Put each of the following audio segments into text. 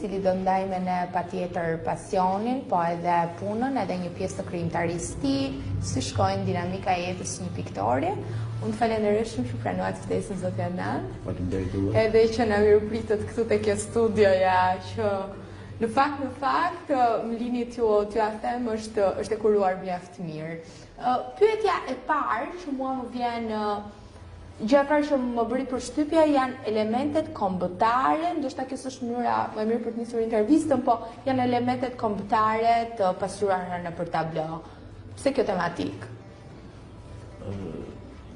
cili do ndaj me ne patjetër pasionin, po edhe punën, edhe një pjesë të krijimtarisë të tij, si shkojnë dinamika e jetës së një piktori. Unë të falenderoj shumë që pranuat ftesën zot Janan. Faleminderit juve. Edhe që na mirëpritet këtu te kjo studioja që në fakt mlinit t'ju a them është e kuruar mjaft mirë. Pyetja e parë që mua më vjen gjë e parë që më bëri përshtypje janë elementet kombëtare, ndoshta kjo është mënyra më e mirë për të nisur intervistën, po janë elementet kombëtare të pasuruara nëpër tablo. Pse kjo tematikë?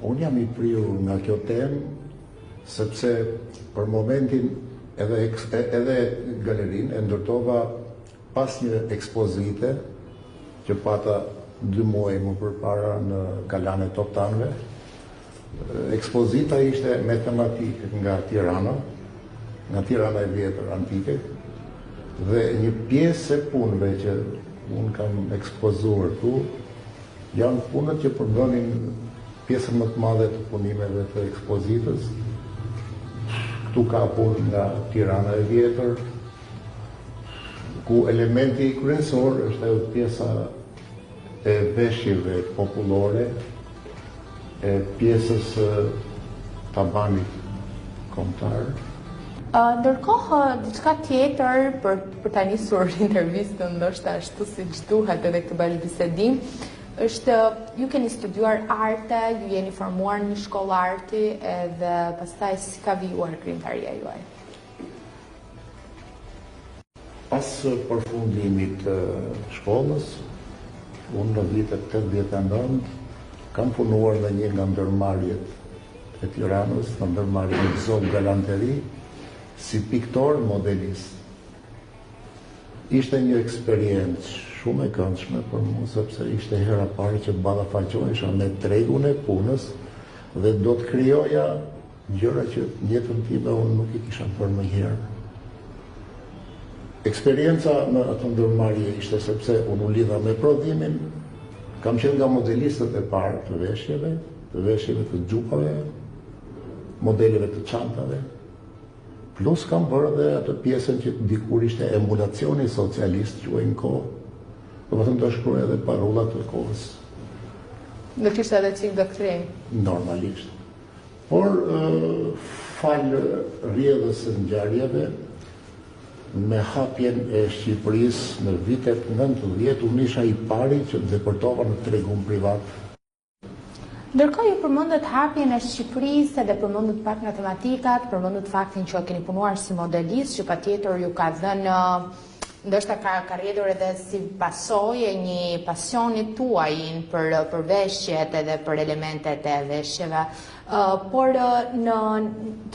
Unë jam i prirur nga kjo temë, sepse për momentin edhe galerinë e ndërtova pas një ekspozite që pata 2 muaj më përpara në Kalane Toptanve. Ekspozita ishte me tematikë nga Tirana e vjetër antike, dhe një pjesë e punëve që unë kam ekspozuar tu janë punët që përbënin pjesën më të madhe të punimeve të ekspozitës. Këtu ka punë nga Tirana e vjetër, ku elementi kryesor është edhe pjesa e veshjeve popullore, e pjesës tabanit kombëtar. Ndërkohë, diçka tjetër për ta nisur intervistën ndoshta ashtu siç duhet edhe këtë bashkë bisedim, është ju keni studiuar arte, ju jeni formuar një shkollë arti edhe pastaj si ka vijuar krijimtaria juaj? Pas përfundimit të shkollës, unë në vitet 89 kam punuar në një nga ndërmarrjet e Tiranës, në ndërmarrjen Zog Galanteri, si piktor modelist. Ishte një eksperiencë shumë e këndshme për mua, sepse ishte hera parë që ballafaqohesha me tregun e punës dhe do të krijoja gjëra që në jetën time unë nuk i kisha bërë më herë. Eksperienca në atë ndërmarrje ishte sepse unë u lidha me prodhimin, kam qenë nga modelistët e parë të veshjeve të xhupave, modeleve të çantave, plus kam bërë dhe atë pjesën që dikur ishte emulacioni socialist, quajnë kohë, do të thënë të shkruaj edhe parollat të kohës. Do kishte edhe çik doktrinë? Normalisht. Por falë rrjedhës së ngjarjeve, me hapjen e Shqipërisë në vitet 90, unë isha i pari që depërtova në tregun privat. Ndërkohë ju përmendët hapjen e Shqipërisë edhe përmendët pak nga tematikat, përmendët faktin që keni punuar si modelist, që patjetër ju ka dhënë ndoshta ka rrjedhur edhe si pasojë një pasionit tuaj për veshjet edhe për elementet e veshjeve. Por në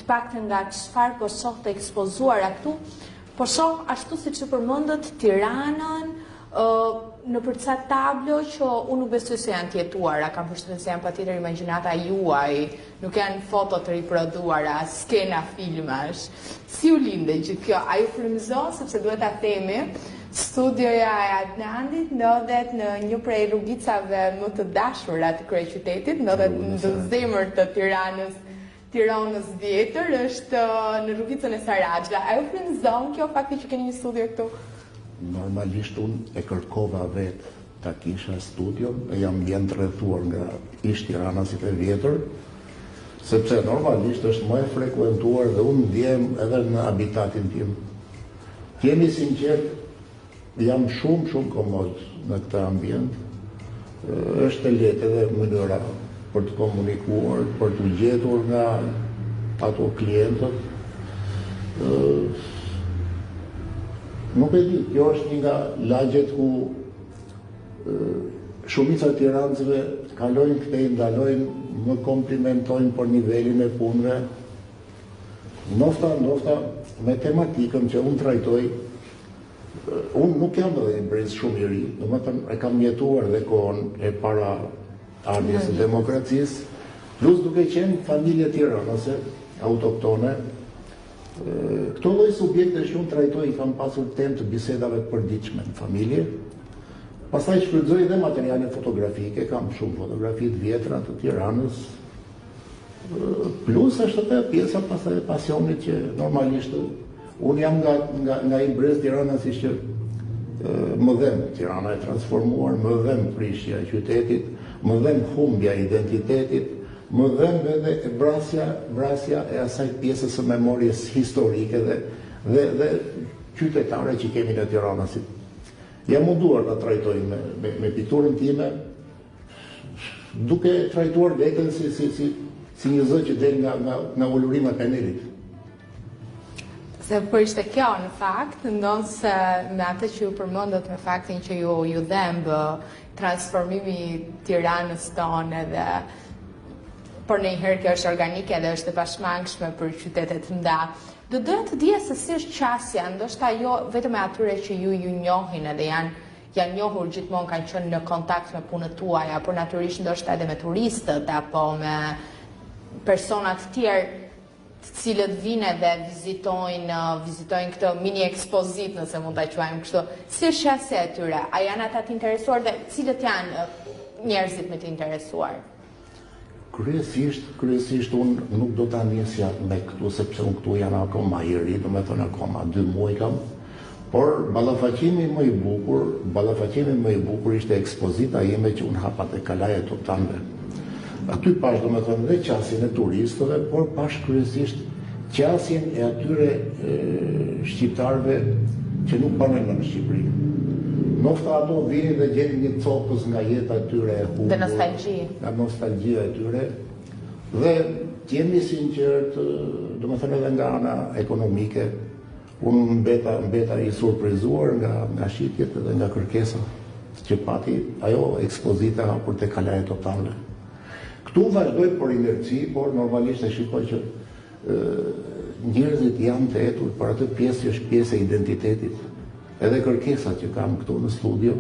të paktën nga çfarë po shoh të ekspozuara këtu, po shoh ashtu siç e përmendët Tiranën, në përca tablo që unë nuk besoj se janë tjetuara, kam përshtypjen se janë patjetër imagjinata juaj, nuk janë foto të riprodhuara, skena filmash. Si u linde gjithë kjo? A ju frymëzon, sepse duhet ta themi, studioja e Adnandit ndodhet në një prej rrugicave më të dashura të kryeqytetit, ndodhet në zemër të Tiranës vjetër, është në rrugicën e Saraxhla. A ju frymëzon kjo fakti që keni një studio këtu? Normalisht unë e kërkova vetë ta kisha studion, e jam vjen të rrethuar nga ish Tiranasit e vjetër, sepse normalisht është më e frekuentuar dhe unë ndjem edhe në habitatin tim. Jemi sinqert, jam shumë komod në këtë ambient, është e lehtë edhe mënyra për të komunikuar, për të gjetur nga ato klientët. Nuk e di, kjo është një nga lagjet ku shumica e tiranësve kalojnë këtej, ndalojnë, më komplimentojnë për nivelin e punëve. Nofta me tematikën që unë trajtoj, unë nuk jam edhe brez shumë i ri, domethënë e kam jetuar dhe kohën e para ardhjes së demokracisë, plus duke qenë familje tiranëse, autoktone. Këto lloj subjekte që unë trajtoj i kam pasur temë të bisedave të përditshme në familje. Pastaj shfrytëzoj dhe materiale fotografike, kam shumë fotografi të vjetra të Tiranës. Plus është edhe pjesa pastaj e pasionit që normalisht Unë jam nga i brez Tirana, si që më dhem Tirana e transformuar, më dhem prishja e qytetit, më dhem humbja identitetit, më dhem edhe vrasja e asaj pjesës së memorjes historike dhe qytetare që kemi në Tirana. Jam munduar të trajtoj me pikturën time, duke trajtuar veten si një zë që del nga ulurima e penelit. Se për ishte kjo, në fakt, ndonë se me atë që ju përmëndët me faktin që ju dhembë transformimi Tiranës tonë edhe por në njëherë kjo është organike dhe është e pashmangshme për qytetet nda. Do doja të dija se si është qasja, ndoshta jo vetëm e atyre që ju njohin edhe janë njohur gjithmonë, kanë qenë në kontakt me punët tuaja, por natyrisht ndoshta edhe me turistët apo me persona të tjerë të cilët vinë dhe vizitojnë këtë mini ekspozit, nëse mund ta quajmë kështu. Si është qasja e tyre? A janë ata të interesuar dhe cilët janë njerëzit me të interesuar? Kryesisht unë nuk do ta nisja me këtu, sepse unë këtu janë akoma i ri, do me thënë akoma 2 muaj kam, por ballafaqimi më i bukur ishte ekspozita ime që unë hapa te Kalaja e Toptanëve. Aty pash, do me thënë, dhe qasjen e turistëve, por pash kryesisht qasjen e atyre shqiptarëve që nuk banojnë në Shqipëri. Nofta ato vini dhe gjenin një copës nga jeta e tyre e humbur. Nga nostalgjia e tyre. Dhe jemi sinqert, do me thënë edhe nga ana ekonomike, unë mbeta i surprizuar nga shitjet dhe nga kërkesa që pati ajo ekspozita për te Kalaja e Toptanëve. Këtu vazhdoj për inerci, por normalisht e shikoj që njerëzit janë të etur për atë pjesë që është pjesë e identitetit. Edhe kërkesat që kam këtu në studio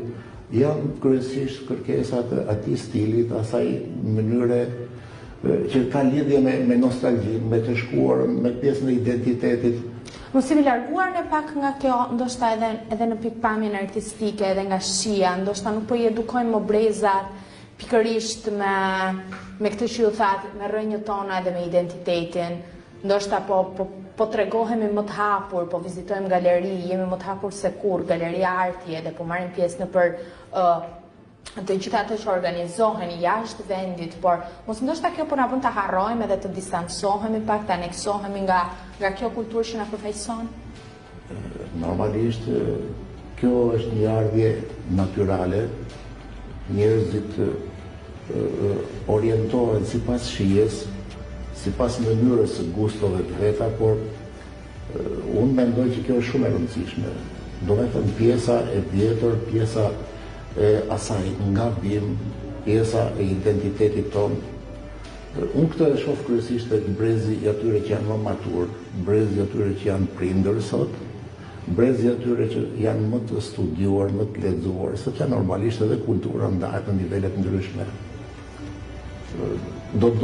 janë kryesisht kërkesat atij stilit, asaj mënyre që ka lidhje me nostalgjinë, me të shkuarën, me pjesën e identitetit. Mos jemi larguar në pak nga kjo, ndoshta edhe në pikpamjen artistike, edhe nga shija, ndoshta nuk po i edukojmë më brezat pikërisht me këtë që ju thatë, me rrënjët tona edhe me identitetin, ndoshta po tregohemi më të hapur, po vizitojmë galeri, jemi më të hapur se kur, Galeria Arti, edhe po marrim pjesë në për të gjitha ato që organizohen jashtë vendit, por mos ndoshta kjo po na bën të harrojmë edhe të distancohemi pak, të aneksohemi nga kjo kulturë që na përfaqëson? Normalisht, kjo është një ardhje natyrale. Njerëzit orientohen sipas shijes, sipas mënyrës së gustove të veta, por unë mendoj që kjo është shumë e rëndësishme. Do me thënë pjesa e vjetër, pjesa e asaj nga bim, pjesa e identitetit tonë. Unë këtë e shoh kryesisht tek brezi i atyre që janë më matur, brezi i atyre që janë prindër sot, brezi i atyre që janë më të studiuar, më të lexuar, sepse normalisht edhe kultura ndahet në nivele të ndryshme. Do të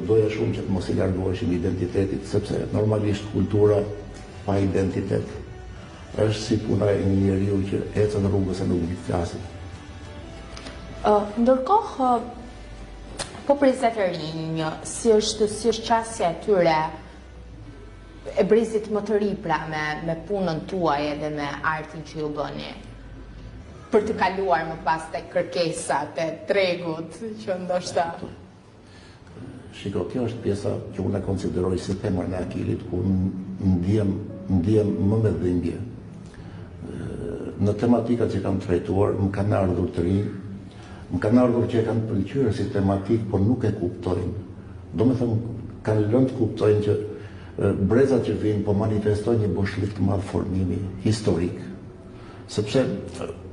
doja shumë që të mos i largoheshim identitetit, sepse normalisht kultura pa identitet është si puna e një njeriu që ecën në rrugës e nuk di të flasë. Ndërkohë, po brezat e rinj, si është qasja e tyre e brezit më të ri, pra me punën tuaj edhe me artin që ju bëni, për të kaluar më pas te kërkesat e tregut që ndoshta. Shiko, kjo është pjesa që unë e konsideroj si temën e akilit, ku ndjem më me dhimbje. Në tematikat që kam trajtuar, më kanë ardhur të rinj, më kanë ardhur që e kanë pëlqyer si tematik, por nuk e kuptojnë. Do me thënë, kanë lënë të kuptojnë që brezat që vinë po manifestojnë një boshlik të madh formimi historik. Sepse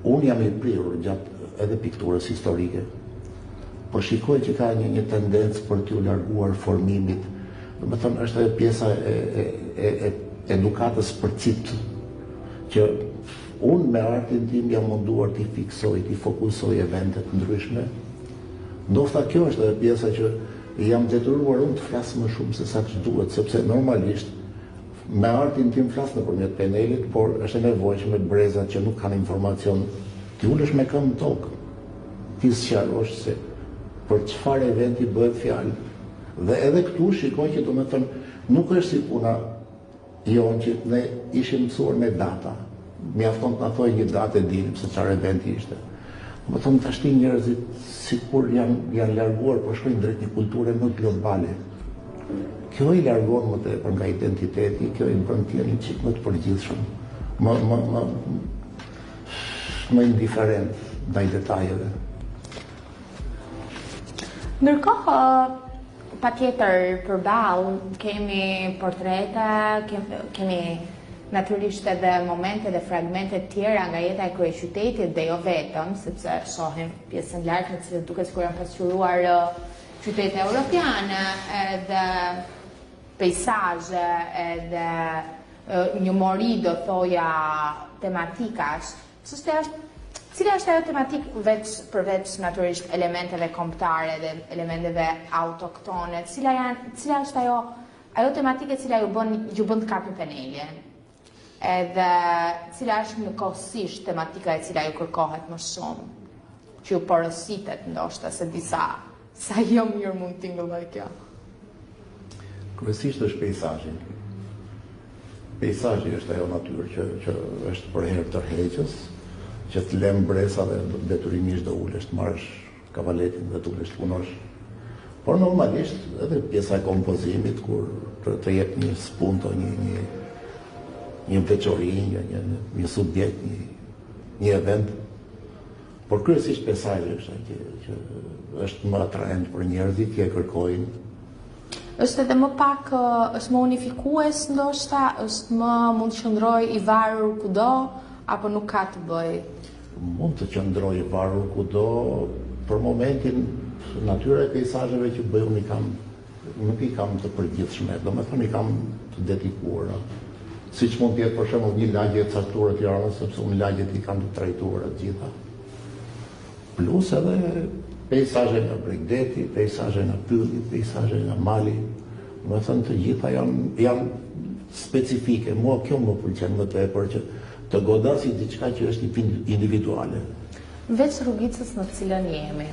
unë jam i prirur gjatë edhe pikturës historike, po shikoj që ka një tendencë për t'u larguar formimit. Do me thënë, është edhe pjesa e edukatës përcipt, që unë me artin tim jam munduar t'i fiksoj, t'i fokusoj eventet ndryshme. Ndoshta kjo është edhe pjesa që jam detyruar unë të flas më shumë se sa që duhet, sepse normalisht me artin tim flas nëpërmjet panelit, por është e nevojshme brezat që nuk kanë informacion, ti ulesh me këmbë në tokë, ti sqarosh se për çfarë eventi bëhet fjalë. Dhe edhe këtu shikoj që do me thënë, nuk është si puna jonë që ne ishim mësuar me data. Mjafton të na thoj një datë e dinim se çfarë eventi ishte. Më thonë tashti njerëzit sikur janë larguar, po shkojnë drejt një kulture më globale. Kjo i largon më tepër nga identiteti, kjo i bën të jenë çik më të përgjithshëm, më indiferent ndaj detajeve. Ndërkohë, patjetër përballë kemi portrete, kemi natyrisht edhe momente dhe fragmente tjera nga jeta e kryeqytetit dhe jo vetëm, sepse shohim pjesën lartë në cilët duket sikur janë pasqyruar qytete europiane, edhe peizazhe, edhe një mori do thoja tematikash. Cila është ajo tematikë përveç natyrisht elementeve kombëtare dhe elementeve autoktone, cila është ajo tematikë e cila ju bën të kapni peneljen? Edhe cila është në kohësisht tematika e cila ju kërkohet më shumë, që ju porositet ndoshta se disa sa jo mirë mund tingëlloj kjo. Kryesisht është peizazhi. Peizazhi është ajo natyrë që është për herë tërheqës, që të lem bresa dhe detyrimisht do ulesh të marrësh kavaletin dhe të ulesh të punosh. Por normalisht edhe pjesa e kompozimit kur të jep një spunto, një veçori, një subjekt, një event. Por kryesisht peizazhi është që është më atrajent për njerëzit që e kërkojnë. Është edhe më pak, është më unifikues ndoshta, është më mund të qëndroj i varur kudo, apo nuk ka të bëj? Mund të qëndroj i varur kudo, për momentin natyra e peizazheve që bëj unë nuk i kam të përgjithshme, domethënë i kam të dedikuara. Siç mund të jetë për shembull një lagje e caktuar e Tiranës, sepse unë lagjet i kam të trajtuara të gjitha. Plus edhe peizazhe nga Bregdeti, peizazhe nga Pylli, peizazhe nga Mali. Domethënë të gjitha janë specifike. Mua kjo më pëlqen më tepër që të godasi diçka që është individuale. Veç rrugicës në cilën jemi.